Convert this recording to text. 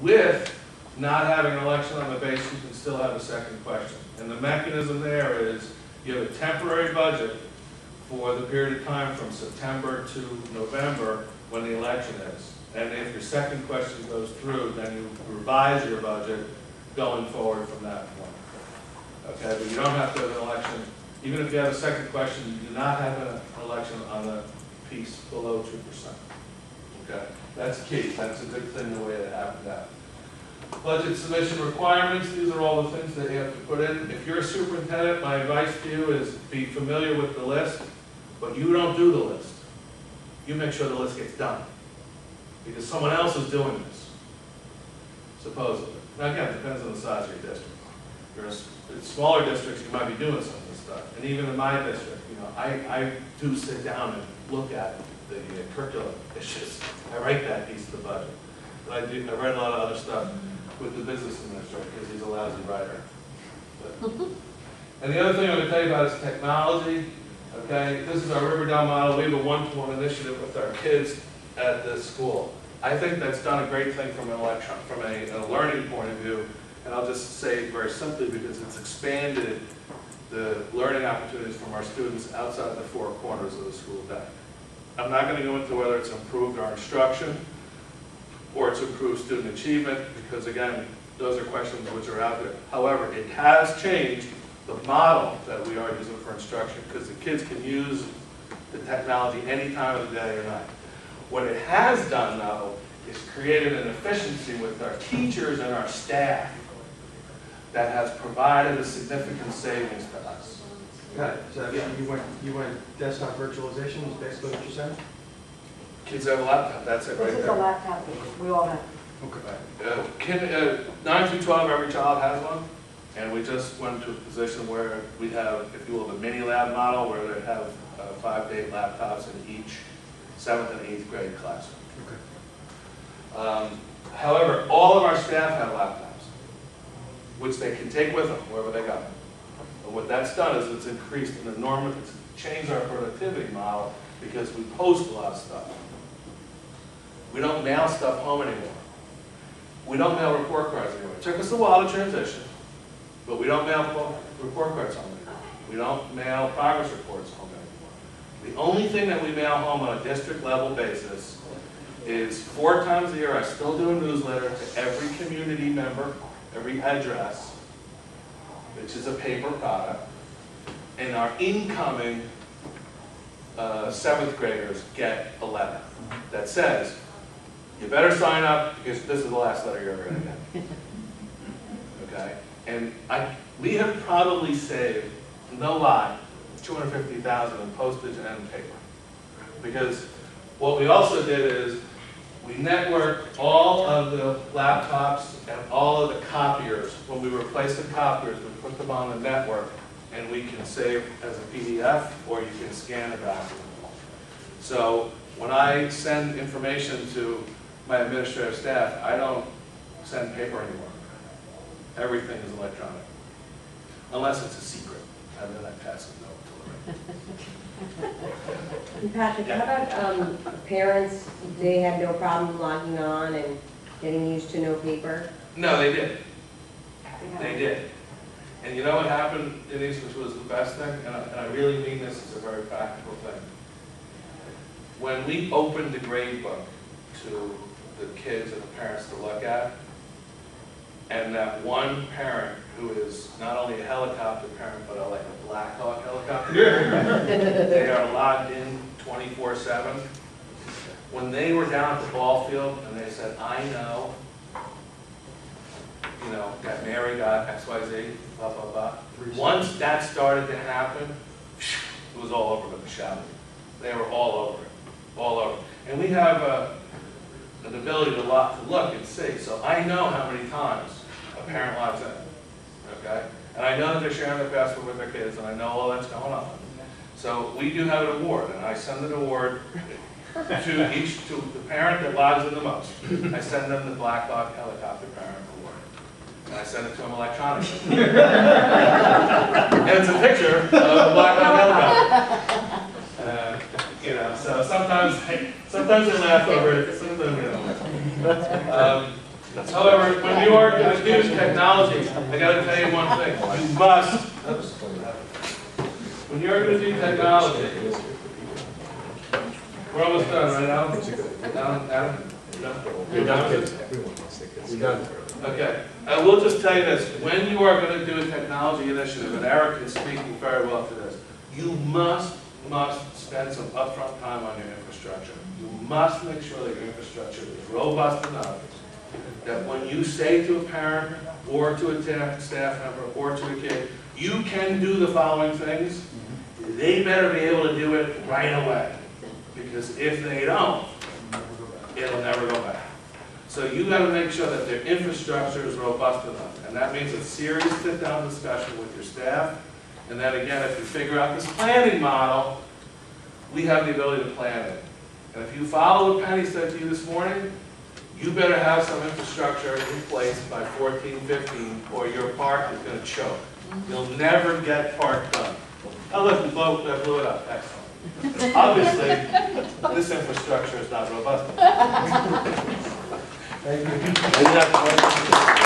With not having an election on the base, you can still have a second question. And the mechanism there is you have a temporary budget for the period of time from September to November when the election is. And if your second question goes through, then you revise your budget going forward from that point. Okay, but you don't have to have an election. Even if you have a second question, you do not have an election on the piece below 2%. Okay, that's key. That's a good thing the way it happened out. Budget submission requirements, these are all the things that you have to put in. If you're a superintendent, my advice to you is be familiar with the list, but you don't do the list. You make sure the list gets done. Because someone else is doing this, supposedly. Now again, it depends on the size of your district. If you're in smaller districts, you might be doing some of this stuff. And even in my district, you know, I do sit down and look at the curriculum issues. I write that piece of the budget. But I write a lot of other stuff with the business administrator because he's a lousy writer. And the other thing I'm going to tell you about is technology. Okay, this is our Riverdale model. We have a one-to-one initiative with our kids at the school. I think that's done a great thing from a learning point of view. And I'll just say it very simply because it's expanded the learning opportunities from our students outside the four corners of the school day. I'm not going to go into whether it's improved our instruction or it's improved student achievement, because again, those are questions which are out there. However, it has changed the model that we are using for instruction because the kids can use the technology any time of the day or night. What it has done, though, is created an efficiency with our teachers and our staff that has provided a significant savings to us. Got it. So yeah, you went desktop virtualization is basically what you're saying? Kids have a laptop, that's it right there. This is a laptop, we all have. Okay. 9 through 12, every child has one. And we just went to a position where we have, if you will, the mini lab model where they have 5 to 8 laptops in each 7th and 8th grade classroom. Okay. However, all of our staff have laptops, which they can take with them wherever they go. And what that's done is it's increased an enormous, it's changed our productivity model because we post a lot of stuff. We don't mail stuff home anymore. We don't mail report cards anymore. It took us a while to transition, but we don't mail report cards home anymore. We don't mail progress reports home anymore. The only thing that we mail home on a district level basis is 4 times a year. I still do a newsletter to every community member, every address, which is a paper product, and our incoming 7th graders get a letter that says, you better sign up because this is the last letter you're ever going to get. Okay? And we have probably saved, no lie, $250,000 in postage and paper. Because what we also did is we networked all of the laptops and all of the copiers. When we replaced the copiers, we put them on the network, and we can save as a PDF, or you can scan it back. So when I send information to my administrative staff, I don't send paper anymore. Everything is electronic, unless it's a secret, and then I pass a note to them. Patrick, how about parents, they had no problem logging on and getting used to no paper? No, they did. They did. And you know what happened, Denise, which was the best thing? And I really mean this as a very practical thing. When we opened the grade book to the kids and the parents to look at, and that one parent who is not only a helicopter parent, but like a Black Hawk helicopter parent, they are logged in 24/7. When they were down at the ball field and they said, I know, you know, that Mary got XYZ, blah, blah, blah. Once that started to happen, it was all over the shouting. They were all over it, all over. And we have an ability to look and see. So I know how many times a parent logs in, okay? And I know that they're sharing their password with their kids, and I know all that's going on. So we do have an award, and I send an award to the parent that logs in the most. I send them the Black Hawk Helicopter Parent Award. And I send it to them electronically. And it's a picture of the Black Hawk helicopter. You know, so sometimes they laugh over it, sometimes they don't. However, when you are going to do technology, I got to tell you one thing. You must, when you're going to do technology, we're almost done, right, Alan? Alan? You're done with it? We're done. Okay. I will just tell you this. When you are going to do a technology initiative, and Eric is speaking very well to this, you must spend some upfront time on your infrastructure. You must make sure that your infrastructure is robust enough that when you say to a parent or to a staff member or to a kid, you can do the following things, they better be able to do it right away. Because if they don't, it'll never go back. So you got to make sure that their infrastructure is robust enough. And that means a serious sit-down discussion with your staff. And then again, if you figure out this planning model, we have the ability to plan it. And if you follow what Penny said to you this morning, you better have some infrastructure in place by 14-15 or your park is going to choke. You'll never get park done. Oh look, we blew it up. Excellent. Obviously, this infrastructure is not robust. Thank you.